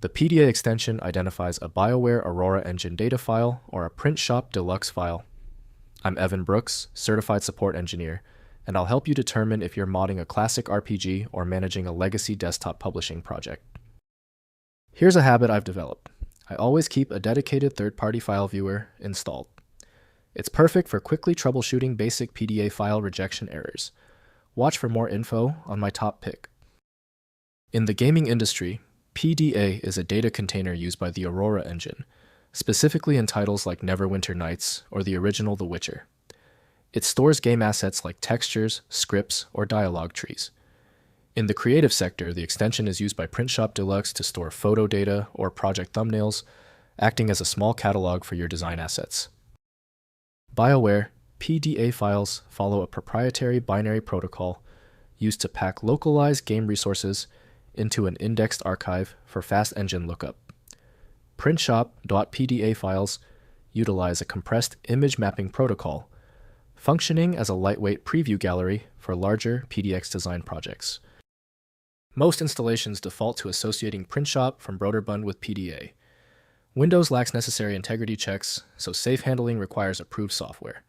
The PDA extension identifies a BioWare Aurora engine data file or a print Shop Deluxe file. I'm Evan Brooks, Certified Support Engineer, and I'll help you determine if you're modding a classic RPG or managing a legacy desktop publishing project. Here's a habit I've developed. I always keep a dedicated third-party file viewer installed. It's perfect for quickly troubleshooting basic PDA file rejection errors. Watch for more info on my top pick. In the gaming industry, PDA is a data container used by the Aurora engine, specifically in titles like Neverwinter Nights or the original The Witcher. It stores game assets like textures, scripts, or dialogue trees. In the creative sector, the extension is used by Print Shop Deluxe to store photo data or project thumbnails, acting as a small catalog for your design assets. BioWare PDA files follow a proprietary binary protocol used to pack localized game resources into an indexed archive for fast engine lookup. PrintShop.pda files utilize a compressed image mapping protocol, functioning as a lightweight preview gallery for larger PDX design projects. Most installations default to associating PrintShop from Broderbund with PDA. Windows lacks necessary integrity checks, so safe handling requires approved software.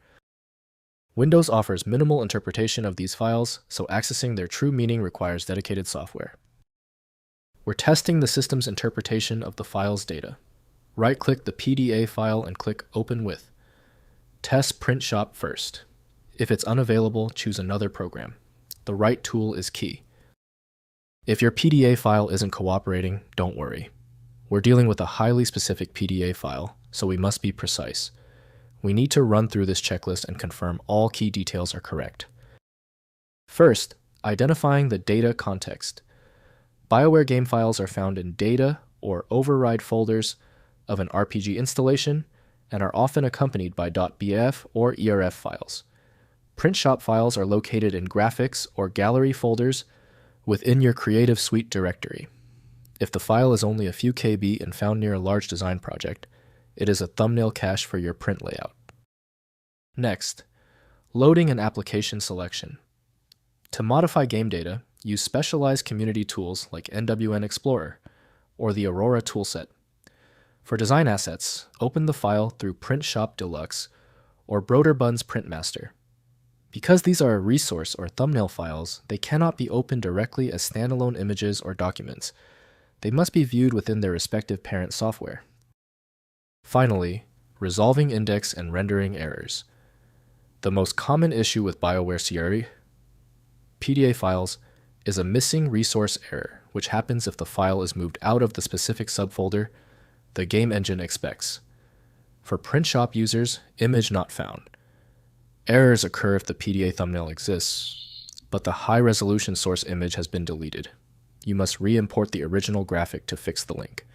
Windows offers minimal interpretation of these files, so accessing their true meaning requires dedicated software. We're testing the system's interpretation of the file's data. Right-click the PDA file and click Open With. Test PrintShop first. If it's unavailable, choose another program. The right tool is key. If your PDA file isn't cooperating, don't worry. We're dealing with a highly specific PDA file, so we must be precise. We need to run through this checklist and confirm all key details are correct. First, identifying the data context. BioWare game files are found in data or override folders of an RPG installation and are often accompanied by .bf or ERF files. PrintShop files are located in graphics or gallery folders within your Creative Suite directory. If the file is only a few KB and found near a large design project, it is a thumbnail cache for your print layout. Next, loading and application selection. To modify game data, use specialized community tools like NWN Explorer or the Aurora Toolset. For design assets, open the file through Print Shop Deluxe or Broderbund's Printmaster. Because these are a resource or thumbnail files, they cannot be opened directly as standalone images or documents. They must be viewed within their respective parent software. Finally, resolving index and rendering errors. The most common issue with BioWare CRE PDA files is a missing resource error, which happens if the file is moved out of the specific subfolder the game engine expects. For PrintShop users, image not found. Errors occur if the PDA thumbnail exists, but the high-resolution source image has been deleted. You must re-import the original graphic to fix the link.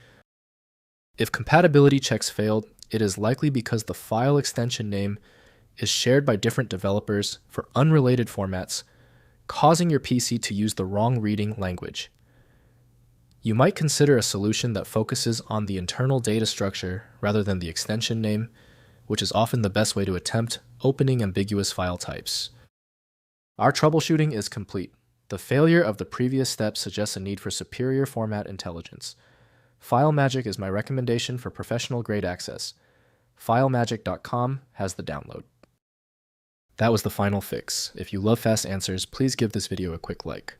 If compatibility checks failed, it is likely because the file extension name is shared by different developers for unrelated formats, causing your PC to use the wrong reading language. You might consider a solution that focuses on the internal data structure rather than the extension name, which is often the best way to attempt opening ambiguous file types. Our troubleshooting is complete. The failure of the previous steps suggests a need for superior format intelligence. FileMagick is my recommendation for professional-grade access. FileMagick.com has the download. That was the final fix. If you love fast answers, please give this video a quick like.